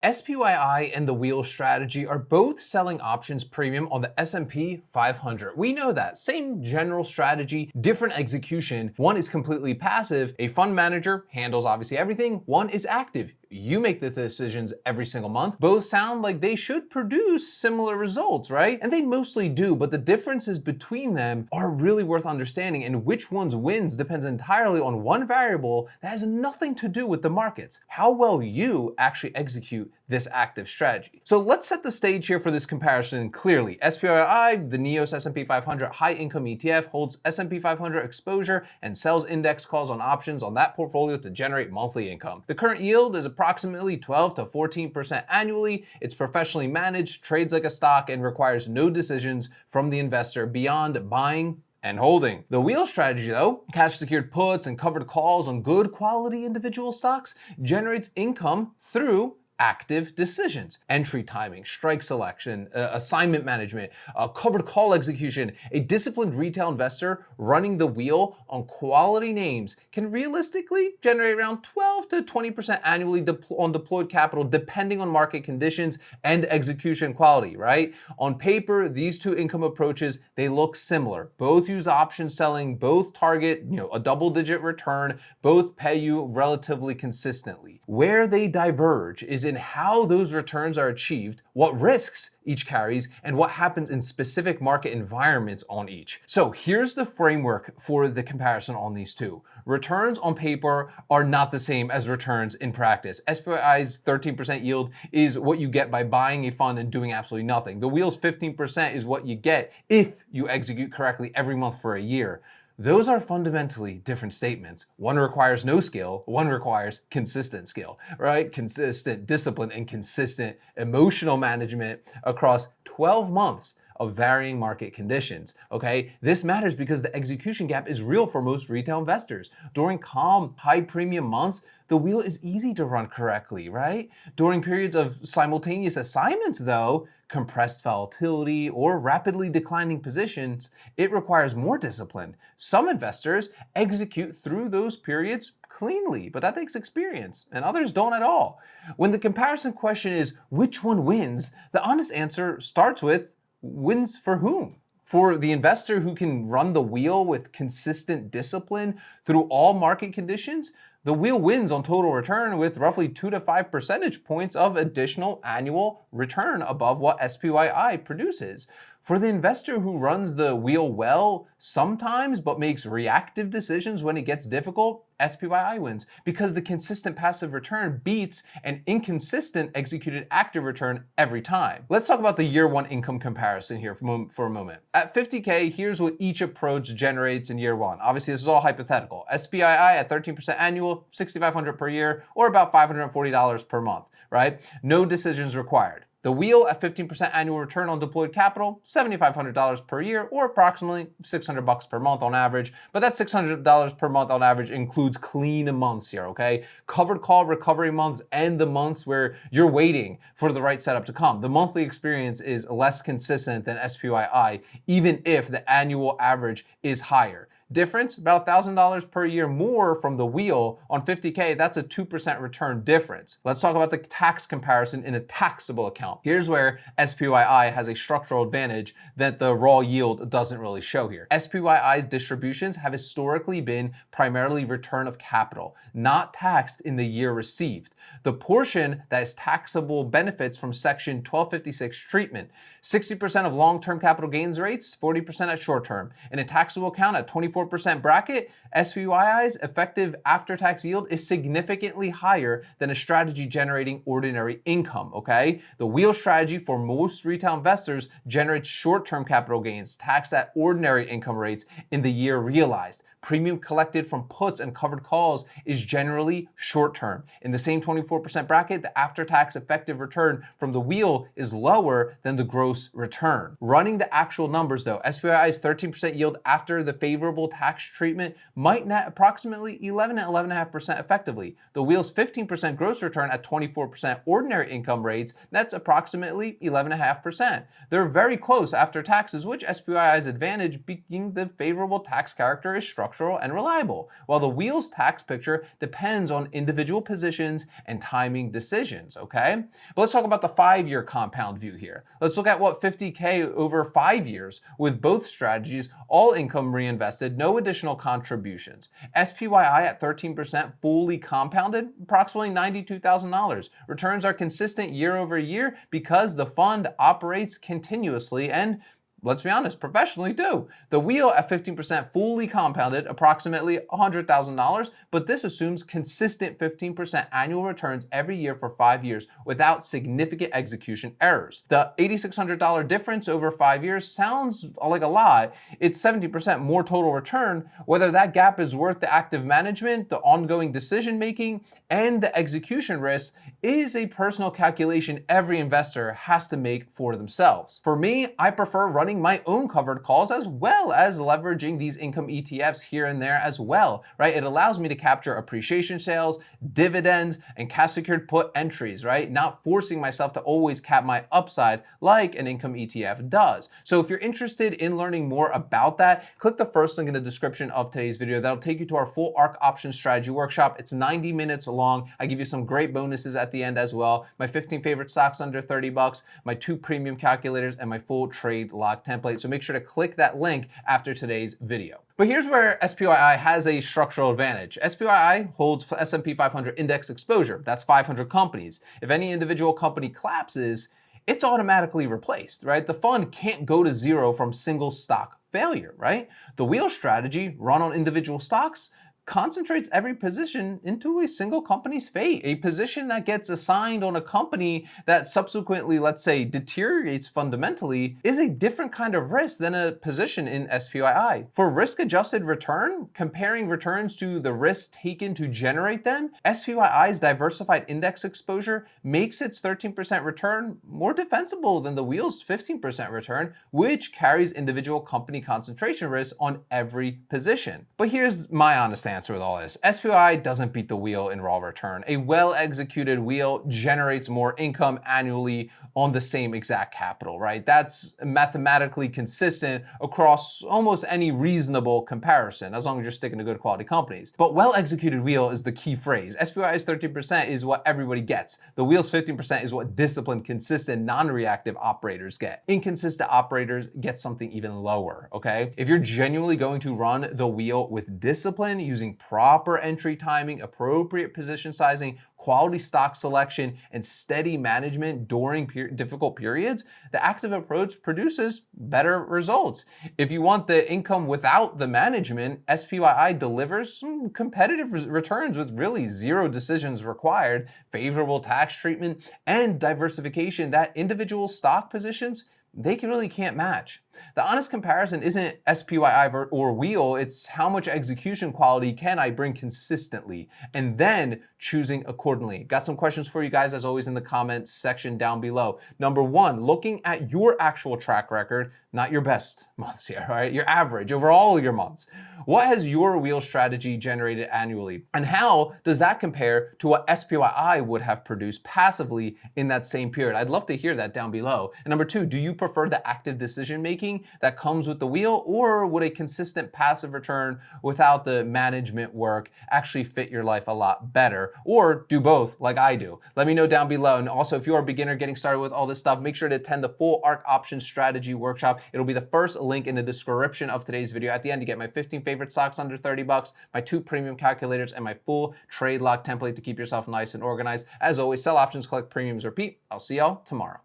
SPYI and the wheel strategy are both selling options premium on the S&P 500. We know that. Same general strategy, different execution. One is completely passive. A fund manager handles obviously everything. One is active. You make the decisions every single month. Both sound like they should produce similar results, right? And they mostly do, but the differences between them are really worth understanding, and which one's wins depends entirely on one variable that has nothing to do with the markets: how well you actually execute this active strategy. So let's set the stage here for this comparison clearly. SPYI, the NEOS S&P 500 high income ETF, holds S&P 500 exposure and sells index calls on options on that portfolio to generate monthly income. The current yield is approximately 12 to 14% annually. It's professionally managed, trades like a stock, and requires no decisions from the investor beyond buying and holding. The wheel strategy though, cash secured puts and covered calls on good quality individual stocks, generates income through active decisions: entry timing, strike selection, assignment management, covered call execution. A disciplined retail investor running the wheel on quality names can realistically generate around 12 to 20% annually on deployed capital, depending on market conditions and execution quality, right? On paper, these two income approaches, they look similar. Both use option selling, both target, a double-digit return, both pay you relatively consistently. Where they diverge is in how those returns are achieved, what risks each carries, and what happens in specific market environments on each. So here's the framework for the comparison on these two. Returns on paper are not the same as returns in practice. SPYI's 13% yield is what you get by buying a fund and doing absolutely nothing. The wheel's 15% is what you get if you execute correctly every month for a year. Those are fundamentally different statements. One requires no skill, one requires consistent skill, right? Consistent discipline and consistent emotional management across 12 months of varying market conditions, okay? This matters because the execution gap is real for most retail investors. During calm, high premium months, the wheel is easy to run correctly, right? During periods of simultaneous assignments though, compressed volatility, or rapidly declining positions, it requires more discipline. Some investors execute through those periods cleanly, but that takes experience, and others don't at all. When the comparison question is which one wins, the honest answer starts with wins for whom? For the investor who can run the wheel with consistent discipline through all market conditions, the wheel wins on total return with roughly 2 to 5 percentage points of additional annual return above what SPYI produces. For the investor who runs the wheel well sometimes but makes reactive decisions when it gets difficult, SPYI wins because the consistent passive return beats an inconsistent executed active return every time. Let's talk about the year one income comparison here for a moment. At 50K, here's what each approach generates in year one. Obviously, this is all hypothetical. SPYI at 13% annual, $6,500 per year, or about $540 per month, right? No decisions required. The wheel at 15% annual return on deployed capital, $7,500 per year, or approximately $600 per month on average. But that $600 per month on average includes clean months here, okay? Covered call recovery months and the months where you're waiting for the right setup to come. The monthly experience is less consistent than SPYI, even if the annual average is higher. Difference, about $1,000 per year more from the wheel on 50K, that's a 2% return difference. Let's talk about the tax comparison in a taxable account. Here's where SPYI has a structural advantage that the raw yield doesn't really show here. SPYI's distributions have historically been primarily return of capital, not taxed in the year received. The portion that is taxable benefits from Section 1256 treatment. 60% of long-term capital gains rates, 40% at short-term. In a taxable account at 24% bracket, SPYI's effective after-tax yield is significantly higher than a strategy generating ordinary income, okay? The wheel strategy for most retail investors generates short-term capital gains taxed at ordinary income rates in the year realized. Premium collected from puts and covered calls is generally short-term. In the same 24% bracket, the after-tax effective return from the wheel is lower than the gross return. Running the actual numbers though, SPYI's 13% yield after the favorable tax treatment might net approximately 11 to 11.5% effectively. The wheel's 15% gross return at 24% ordinary income rates nets approximately 11.5%. They're very close after taxes, which SPYI's advantage being the favorable tax character is structural structural and reliable, while the wheel's tax picture depends on individual positions and timing decisions, okay? But let's talk about the 5-year compound view here. Let's look at what 50K over 5 years with both strategies, all income reinvested, no additional contributions. SPYI at 13% fully compounded, approximately $92,000. Returns are consistent year over year because the fund operates continuously and, let's be honest, professionally too. The wheel at 15% fully compounded, approximately $100,000, but this assumes consistent 15% annual returns every year for 5 years without significant execution errors. The $8,600 difference over 5 years sounds like a lot. It's 70% more total return. Whether that gap is worth the active management, the ongoing decision making, and the execution risk is a personal calculation every investor has to make for themselves. For me, I prefer running my own covered calls as well as leveraging these income ETFs here and there as well, right? It allows me to capture appreciation sales, dividends, and cash secured put entries, right? Not forcing myself to always cap my upside like an income ETF does. So if you're interested in learning more about that, click the first link in the description of today's video. That'll take you to our full ARC option strategy workshop. It's 90 minutes long. I give you some great bonuses at the end as well. My 15 favorite stocks under 30 bucks, my 2 premium calculators, and my full trade lock template. So make sure to click that link after today's video. But here's where SPYI has a structural advantage. SPYI holds S&P 500 index exposure. That's 500 companies. If any individual company collapses, it's automatically replaced, right? The fund can't go to zero from single stock failure, right? The wheel strategy run on individual stocks concentrates every position into a single company's fate. A position that gets assigned on a company that subsequently, let's say, deteriorates fundamentally is a different kind of risk than a position in SPYI. For risk-adjusted return, comparing returns to the risk taken to generate them, SPYI's diversified index exposure makes its 13% return more defensible than the wheel's 15% return, which carries individual company concentration risk on every position. But here's my honest answer with all this. SPYI doesn't beat the wheel in raw return. A well-executed wheel generates more income annually on the same exact capital, right? That's mathematically consistent across almost any reasonable comparison, as long as you're sticking to good quality companies. But well-executed wheel is the key phrase. SPYI's 13% is what everybody gets. The wheel's 15% is what disciplined, consistent, non-reactive operators get. Inconsistent operators get something even lower, okay? If you're genuinely going to run the wheel with discipline, using proper entry timing, appropriate position sizing, quality stock selection, and steady management during difficult periods, the active approach produces better results. If you want the income without the management, SPYI delivers some competitive returns with really zero decisions required, favorable tax treatment, and diversification that individual stock positions they really can't match. The honest comparison isn't SPYI or wheel, it's how much execution quality can I bring consistently, and then choosing accordingly. Got some questions for you guys as always in the comments section down below. Number 1, looking at your actual track record, not your best months here, right? Your average over all of your months. What has your wheel strategy generated annually? And how does that compare to what SPYI would have produced passively in that same period? I'd love to hear that down below. And number 2, do you prefer the active decision making that comes with the wheel, or would a consistent passive return without the management work actually fit your life a lot better? Or do both like I do? Let me know down below. And also, if you're a beginner getting started with all this stuff, make sure to attend the full ARC option strategy workshop. It'll be the first link in the description of today's video. At the end, you get my 15 favorite stocks under 30 bucks, my 2 premium calculators, and my full trade lock template to keep yourself nice and organized. As always, sell options, collect premiums, repeat. I'll see y'all tomorrow.